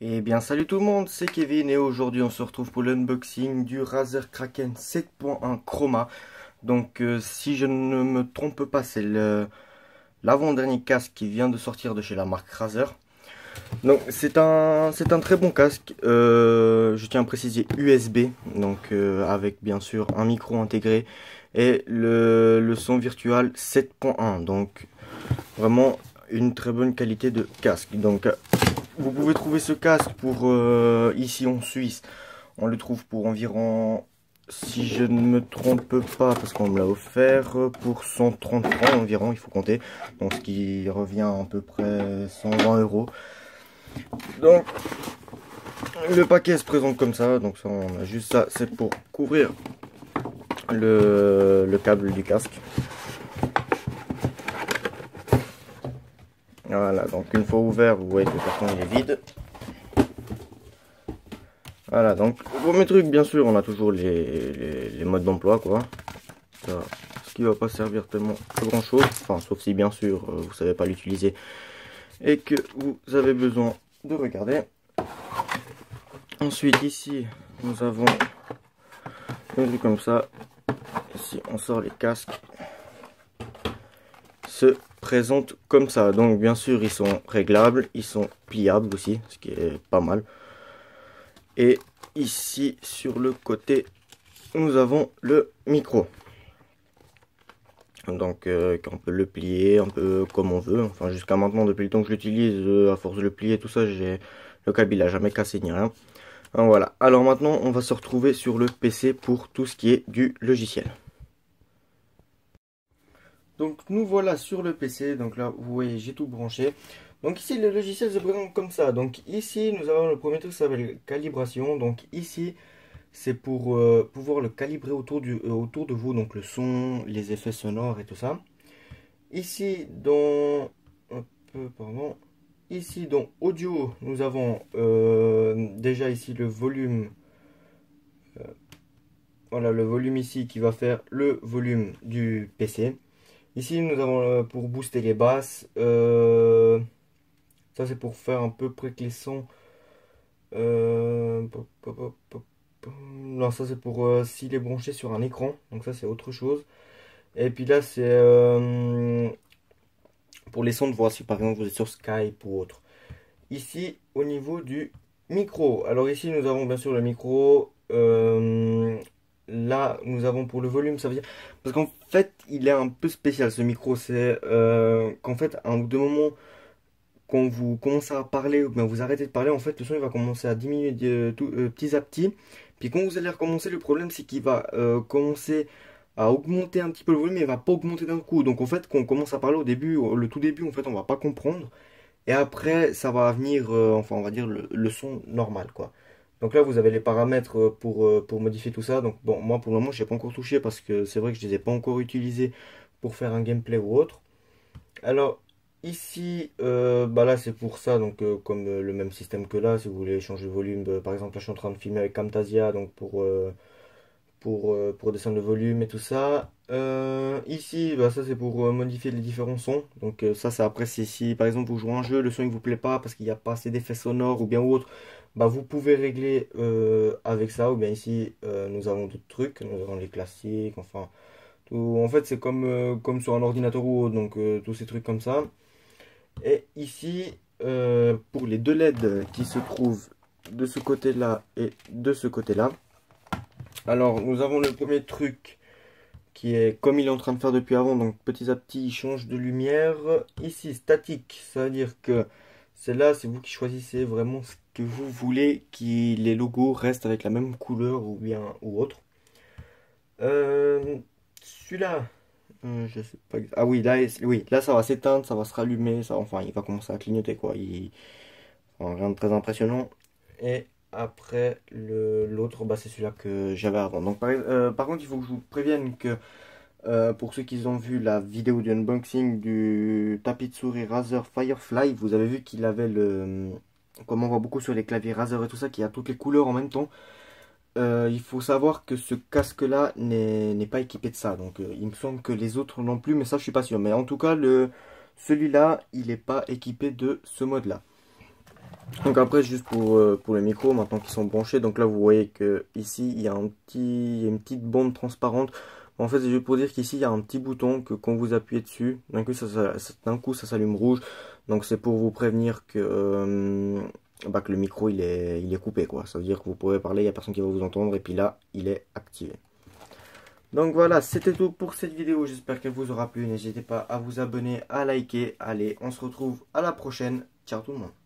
Eh bien salut tout le monde, c'est Kevin et aujourd'hui on se retrouve pour l'unboxing du Razer Kraken 7.1 Chroma. Donc si je ne me trompe pas, c'est l'avant-dernier casque qui vient de sortir de chez la marque Razer. Donc c'est un très bon casque, je tiens à préciser USB, donc avec bien sûr un micro intégré et le son virtual 7.1. Donc vraiment une très bonne qualité de casque. Donc vous pouvez trouver ce casque pour ici en Suisse. On le trouve pour environ, si je ne me trompe pas, parce qu'on me l'a offert, pour 130 francs environ, il faut compter. Donc ce qui revient à peu près 120 euros. Donc le paquet se présente comme ça. Donc ça, on a juste ça, c'est pour couvrir le câble du casque. Voilà, donc une fois ouvert, vous voyez que le carton il est vide. Voilà, donc pour mes trucs, bien sûr, on a toujours les modes d'emploi, quoi. Ça, ce qui va pas servir tellement à grand chose, enfin, sauf si bien sûr vous savez pas l'utiliser et que vous avez besoin de regarder. Ensuite, ici, nous avons un truc comme ça. Ici, on sort les casques. Se présentent comme ça. Donc, bien sûr, ils sont réglables, ils sont pliables aussi, ce qui est pas mal. Et ici, sur le côté, nous avons le micro. Donc, on peut le plier un peu comme on veut. Enfin, jusqu'à maintenant, depuis le temps que je l'utilise, à force de le plier, tout ça, le câble, il n'a jamais cassé ni rien. Donc, voilà. Alors maintenant, on va se retrouver sur le PC pour tout ce qui est du logiciel. Donc, nous voilà sur le PC. Donc là, vous voyez, j'ai tout branché. Donc ici, le logiciel se présente comme ça. Donc ici, nous avons le premier truc qui s'appelle calibration. Donc ici, c'est pour pouvoir le calibrer autour de vous. Donc le son, les effets sonores et tout ça. Ici, dans... un peu, pardon. Ici, dans audio, nous avons déjà ici le volume. Voilà, le volume ici qui va faire le volume du PC. Ici, nous avons pour booster les basses. Ça, c'est pour faire à peu près que les sons. Non, ça c'est pour s'il est branché sur un écran. Donc ça, c'est autre chose. Et puis là, c'est pour les sons de voix. Si par exemple vous êtes sur Skype ou autre. Ici, au niveau du micro. Alors ici, nous avons bien sûr le micro. Là, nous avons pour le volume, ça veut dire... Parce qu'en fait, il est un peu spécial ce micro. C'est qu'en fait, à un ou deux moments, quand vous commencez à parler, ou bien vous arrêtez de parler, en fait, le son il va commencer à diminuer petit à petit. Puis quand vous allez recommencer, le problème c'est qu'il va commencer à augmenter un petit peu le volume, mais il va pas augmenter d'un coup. Donc en fait, quand on commence à parler au début, le tout début, en fait, on va pas comprendre. Et après, ça va venir, enfin, on va dire le son normal, quoi. Donc là, vous avez les paramètres pour modifier tout ça. Donc bon, moi pour le moment, je n'ai pas encore touché parce que c'est vrai que je les ai pas encore utilisés pour faire un gameplay ou autre. Alors ici, bah là c'est pour ça, donc comme le même système que là, si vous voulez changer le volume, par exemple là je suis en train de filmer avec Camtasia, donc pour descendre le volume et tout ça. Ici, bah, ça c'est pour modifier les différents sons, donc ça c'est après si par exemple vous jouez un jeu, le son il vous plaît pas parce qu'il n'y a pas assez d'effets sonores ou bien autre, bah vous pouvez régler avec ça, ou bien ici nous avons d'autres trucs, nous avons les classiques, enfin... En fait, c'est comme sur un ordinateur ou autre, donc tous ces trucs comme ça. Et ici, pour les deux LED qui se trouvent de ce côté-là et de ce côté-là. Alors, nous avons le premier truc qui est comme il est en train de faire depuis avant. Donc, petit à petit, il change de lumière. Ici, statique, ça veut dire que c'est là, c'est vous qui choisissez vraiment ce que vous voulez, que les logos restent avec la même couleur ou bien ou autre. Celui-là. Je sais pas. Ah oui, oui, là ça va s'éteindre, ça va se rallumer, ça, enfin il va commencer à clignoter quoi. Enfin, rien de très impressionnant. Et après l'autre, bah, c'est celui-là que j'avais avant. Donc par contre, il faut que je vous prévienne que pour ceux qui ont vu la vidéo du unboxing du tapis de souris Razer Firefly, vous avez vu qu'il avait comme on voit beaucoup sur les claviers Razer et tout ça, qui a toutes les couleurs en même temps. Il faut savoir que ce casque-là n'est pas équipé de ça. Donc il me semble que les autres non plus, mais ça je suis pas sûr. Mais en tout cas, celui-là, il n'est pas équipé de ce mode-là. Donc après, juste pour les micros, maintenant qu'ils sont branchés, donc là vous voyez que ici il y a il y a une petite bande transparente. En fait, c'est juste pour dire qu'ici il y a un petit bouton que quand vous appuyez dessus, d'un coup ça s'allume rouge. Donc c'est pour vous prévenir que le micro il est coupé quoi. Ça veut dire que vous pouvez parler, il n'y a personne qui va vous entendre et puis là il est activé. Donc voilà, c'était tout pour cette vidéo. J'espère qu'elle vous aura plu. N'hésitez pas à vous abonner, à liker. Allez, on se retrouve à la prochaine. Ciao tout le monde.